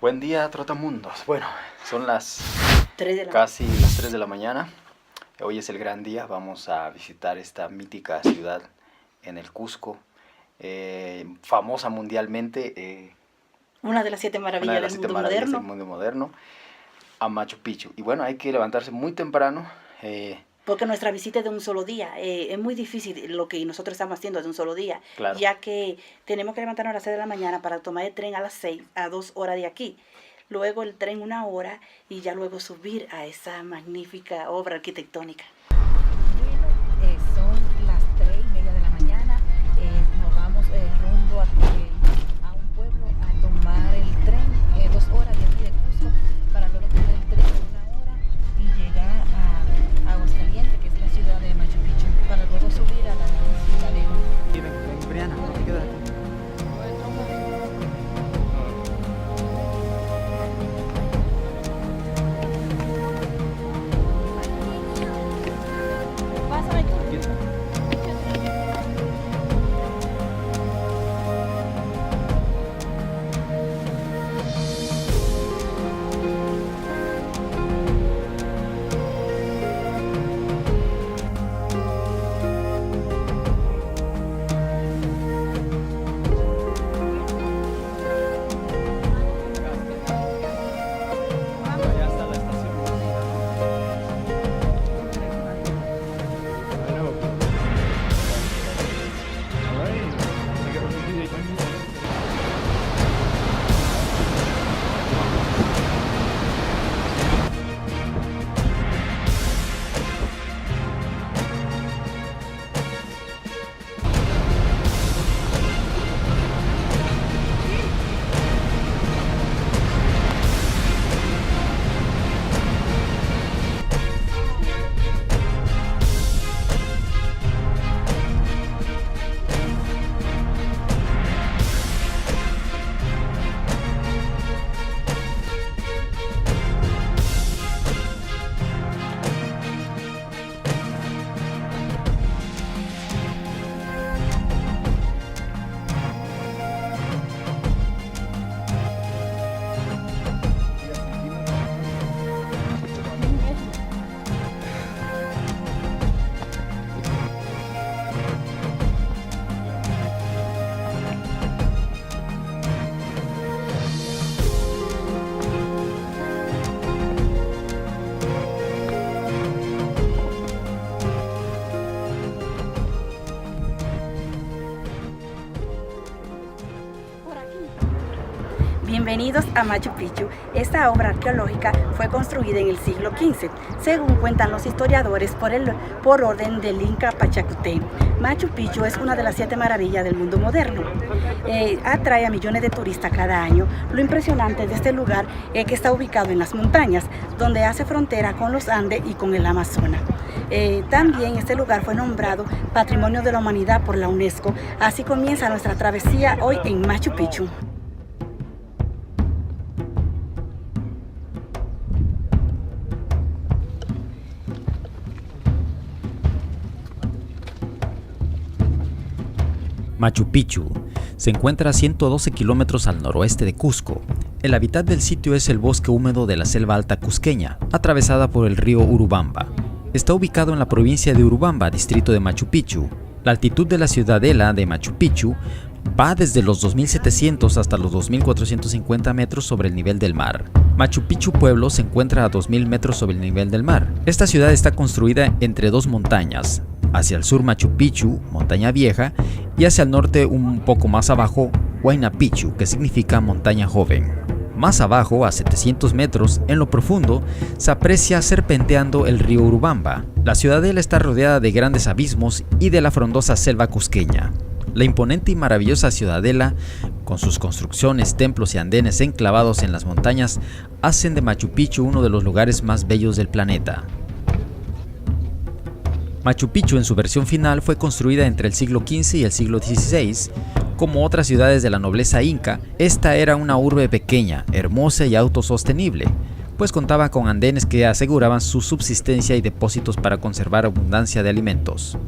Buen día, trotamundos. Bueno, son casi las 3 de la mañana. Hoy es el gran día. Vamos a visitar esta mítica ciudad en el Cusco, famosa mundialmente. Una de las 7 maravillas del mundo moderno, a Machu Picchu. Y bueno, hay que levantarse muy temprano. Porque nuestra visita es de un solo día. Es muy difícil lo que nosotros estamos haciendo de un solo día. Claro. Ya que tenemos que levantarnos a las 6 de la mañana para tomar el tren a las 6, a 2 horas de aquí. Luego el tren 1 hora y ya luego subir a esa magnífica obra arquitectónica. Son las 3:30 de la mañana. Nos vamos rumbo a un pueblo a tomar el tren 2 horas de aquí de Cusco para luego tomar el tren 1 hora y llegar a Aguascalientes, que es la ciudad de Machu Picchu, para luego subir a la ciudad de... Ven, Briana, te quedas aquí. Bienvenidos a Machu Picchu. Esta obra arqueológica fue construida en el siglo XV, según cuentan los historiadores, por orden del Inca Pachacutec. Machu Picchu es una de las 7 maravillas del mundo moderno. Atrae a millones de turistas cada año. Lo impresionante de este lugar es que está ubicado en las montañas, donde hace frontera con los Andes y con el Amazonas. También este lugar fue nombrado Patrimonio de la Humanidad por la UNESCO. Así comienza nuestra travesía hoy en Machu Picchu. Machu Picchu se encuentra a 112 kilómetros al noroeste de Cusco. El hábitat del sitio es el bosque húmedo de la selva alta cusqueña, atravesada por el río Urubamba. Está ubicado en la provincia de Urubamba, distrito de Machu Picchu. La altitud de la ciudadela de Machu Picchu va desde los 2.700 hasta los 2.450 metros sobre el nivel del mar. Machu Picchu pueblo se encuentra a 2.000 metros sobre el nivel del mar. Esta ciudad está construida entre 2 montañas. Hacia el sur Machu Picchu, montaña vieja, y hacia el norte un poco más abajo, Huayna Picchu, que significa montaña joven. Más abajo, a 700 metros, en lo profundo, se aprecia serpenteando el río Urubamba. La ciudadela está rodeada de grandes abismos y de la frondosa selva cusqueña. La imponente y maravillosa ciudadela, con sus construcciones, templos y andenes enclavados en las montañas, hacen de Machu Picchu uno de los lugares más bellos del planeta. Machu Picchu en su versión final fue construida entre el siglo XV y el siglo XVI. Como otras ciudades de la nobleza inca, esta era una urbe pequeña, hermosa y autosostenible, pues contaba con andenes que aseguraban su subsistencia y depósitos para conservar abundancia de alimentos.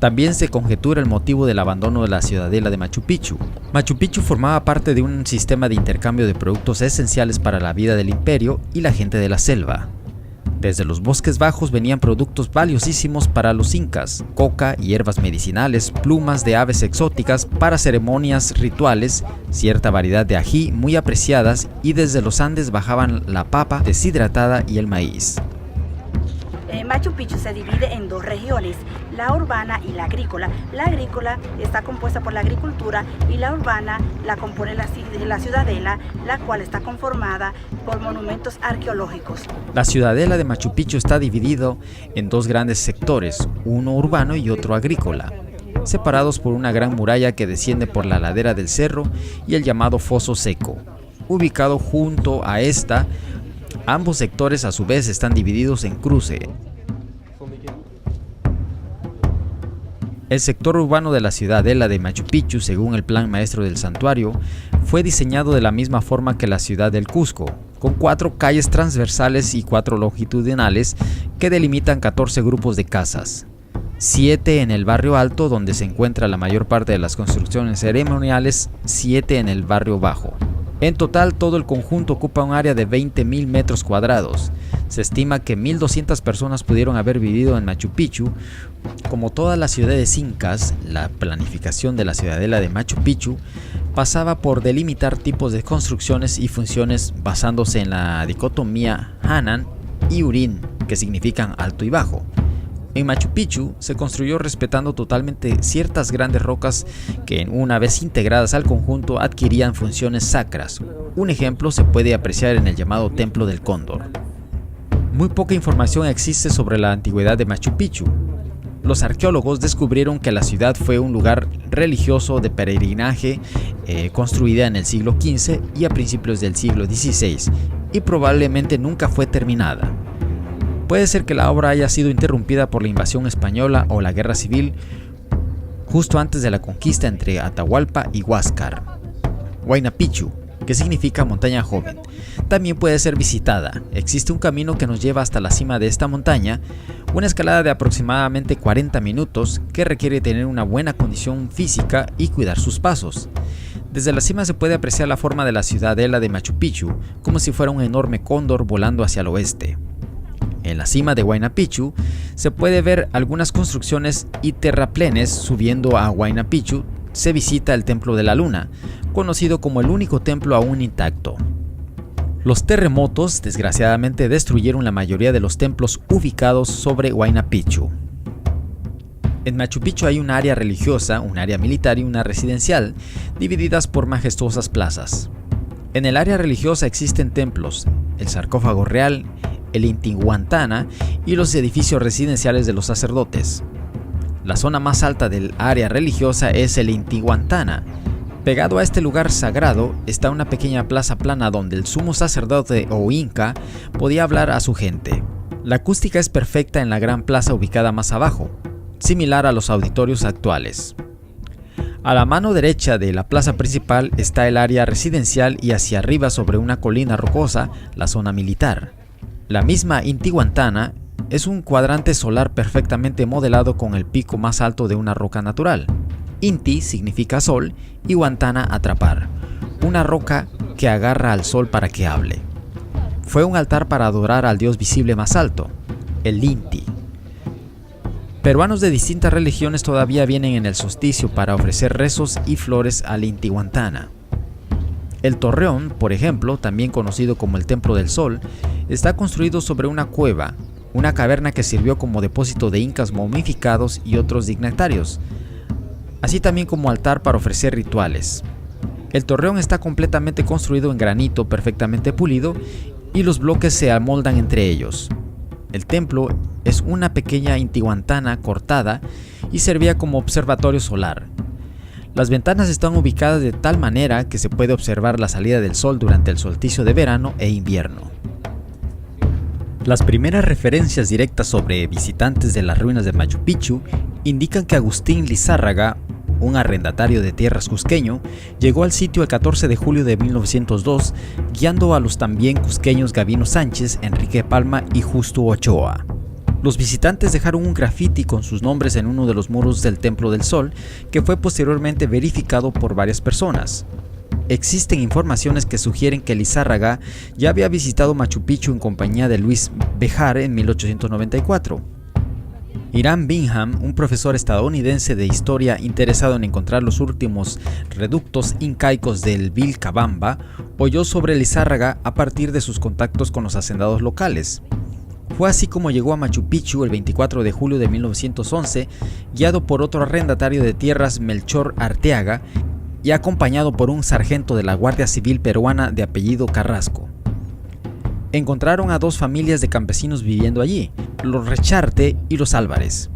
También se conjetura el motivo del abandono de la ciudadela de Machu Picchu. Machu Picchu formaba parte de un sistema de intercambio de productos esenciales para la vida del imperio y la gente de la selva. Desde los bosques bajos venían productos valiosísimos para los incas: coca, hierbas medicinales, plumas de aves exóticas para ceremonias rituales, cierta variedad de ají muy apreciadas, y desde los Andes bajaban la papa deshidratada y el maíz. Machu Picchu se divide en dos regiones, la urbana y la agrícola. La agrícola está compuesta por la agricultura y la urbana la compone la ciudadela, la cual está conformada por monumentos arqueológicos. La ciudadela de Machu Picchu está dividido en dos grandes sectores, uno urbano y otro agrícola, separados por una gran muralla que desciende por la ladera del cerro y el llamado Foso Seco. Ubicado junto a esta, ambos sectores a su vez están divididos en cruce. El sector urbano de la ciudadela de Machu Picchu, según el plan maestro del santuario, fue diseñado de la misma forma que la ciudad del Cusco, con 4 calles transversales y 4 longitudinales que delimitan 14 grupos de casas. 7 en el barrio alto, donde se encuentra la mayor parte de las construcciones ceremoniales, 7 en el barrio bajo. En total, todo el conjunto ocupa un área de 20.000 metros cuadrados. Se estima que 1.200 personas pudieron haber vivido en Machu Picchu. Como todas las ciudades incas, la planificación de la ciudadela de Machu Picchu pasaba por delimitar tipos de construcciones y funciones basándose en la dicotomía Hanan y Urín, que significan alto y bajo. En Machu Picchu se construyó respetando totalmente ciertas grandes rocas que, una vez integradas al conjunto, adquirían funciones sacras. Un ejemplo se puede apreciar en el llamado Templo del Cóndor. Muy poca información existe sobre la antigüedad de Machu Picchu. Los arqueólogos descubrieron que la ciudad fue un lugar religioso de peregrinaje construida en el siglo XV y a principios del siglo XVI, y probablemente nunca fue terminada. Puede ser que la obra haya sido interrumpida por la invasión española o la guerra civil justo antes de la conquista entre Atahualpa y Huáscar. Huayna Picchu, que significa montaña joven, también puede ser visitada. Existe un camino que nos lleva hasta la cima de esta montaña, una escalada de aproximadamente 40 minutos que requiere tener una buena condición física y cuidar sus pasos. Desde la cima se puede apreciar la forma de la ciudadela de Machu Picchu, como si fuera un enorme cóndor volando hacia el oeste. En la cima de Huayna Picchu se puede ver algunas construcciones y terraplenes. Subiendo a Huayna Picchu se visita el Templo de la Luna, conocido como el único templo aún intacto. Los terremotos desgraciadamente destruyeron la mayoría de los templos ubicados sobre Huayna Picchu. En Machu Picchu hay un área religiosa, un área militar y una residencial, divididas por majestuosas plazas. En el área religiosa existen templos, el sarcófago real, el Intihuatana y los edificios residenciales de los sacerdotes. La zona más alta del área religiosa es el Intihuatana. Pegado a este lugar sagrado está una pequeña plaza plana donde el sumo sacerdote o inca podía hablar a su gente. La acústica es perfecta en la gran plaza ubicada más abajo, similar a los auditorios actuales. A la mano derecha de la plaza principal está el área residencial y hacia arriba, sobre una colina rocosa, la zona militar. La misma Intihuatana es un cuadrante solar perfectamente modelado con el pico más alto de una roca natural. Inti significa sol y Huatana atrapar, una roca que agarra al sol para que hable. Fue un altar para adorar al dios visible más alto, el Inti. Peruanos de distintas religiones todavía vienen en el solsticio para ofrecer rezos y flores al Intihuatana. El Torreón, por ejemplo, también conocido como el Templo del Sol, está construido sobre una cueva, una caverna que sirvió como depósito de incas momificados y otros dignatarios, así también como altar para ofrecer rituales. El Torreón está completamente construido en granito perfectamente pulido y los bloques se amoldan entre ellos. El templo es una pequeña Intihuatana cortada y servía como observatorio solar. Las ventanas están ubicadas de tal manera que se puede observar la salida del sol durante el solsticio de verano e invierno. Las primeras referencias directas sobre visitantes de las ruinas de Machu Picchu indican que Agustín Lizárraga, un arrendatario de tierras cusqueño, llegó al sitio el 14 de julio de 1902, guiando a los también cusqueños Gavino Sánchez, Enrique Palma y Justo Ochoa. Los visitantes dejaron un grafiti con sus nombres en uno de los muros del Templo del Sol, que fue posteriormente verificado por varias personas. Existen informaciones que sugieren que Lizárraga ya había visitado Machu Picchu en compañía de Luis Bejar en 1894. Hiram Bingham, un profesor estadounidense de historia interesado en encontrar los últimos reductos incaicos del Vilcabamba, oyó sobre Lizárraga a partir de sus contactos con los hacendados locales. Fue así como llegó a Machu Picchu el 24 de julio de 1911, guiado por otro arrendatario de tierras, Melchor Arteaga, y acompañado por un sargento de la Guardia Civil peruana de apellido Carrasco. Encontraron a dos familias de campesinos viviendo allí, los Recharte y los Álvarez,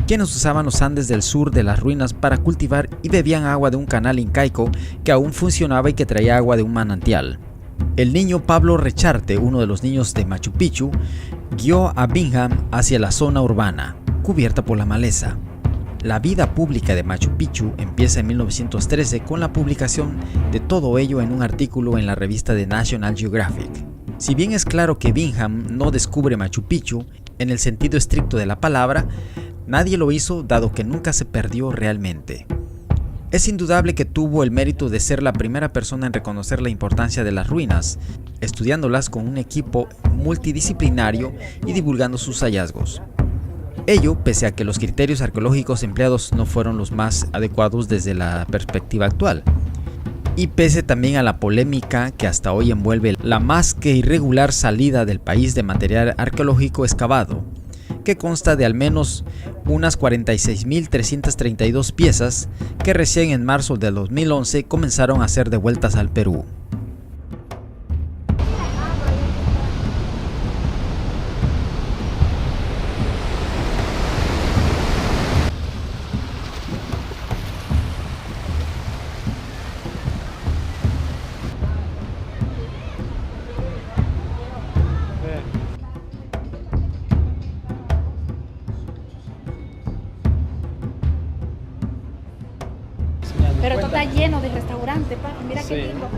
quienes usaban los Andes del sur de las ruinas para cultivar y bebían agua de un canal incaico que aún funcionaba y que traía agua de un manantial. El niño Pablo Recharte, uno de los niños de Machu Picchu, guió a Bingham hacia la zona urbana, cubierta por la maleza. La vida pública de Machu Picchu empieza en 1913 con la publicación de todo ello en un artículo en la revista de National Geographic. Si bien es claro que Bingham no descubre Machu Picchu en el sentido estricto de la palabra, nadie lo hizo dado que nunca se perdió realmente. Es indudable que tuvo el mérito de ser la primera persona en reconocer la importancia de las ruinas, estudiándolas con un equipo multidisciplinario y divulgando sus hallazgos. Ello pese a que los criterios arqueológicos empleados no fueron los más adecuados desde la perspectiva actual, y pese también a la polémica que hasta hoy envuelve la más que irregular salida del país de material arqueológico excavado, que consta de al menos unas 46.332 piezas que recién en marzo del 2011 comenzaron a ser devueltas al Perú. Pero esto está lleno de restaurantes, papi. Mira Sí. qué lindo.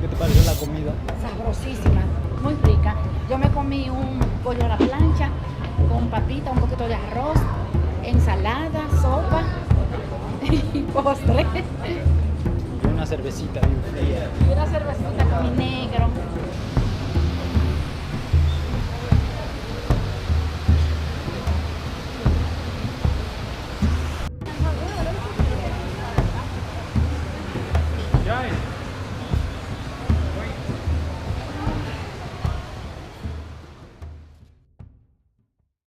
¿Qué te pareció la comida? Sabrosísima, muy rica. Yo me comí un pollo a la plancha con papita, un poquito de arroz, ensalada, sopa y postre. Y una cervecita bien fría. Y una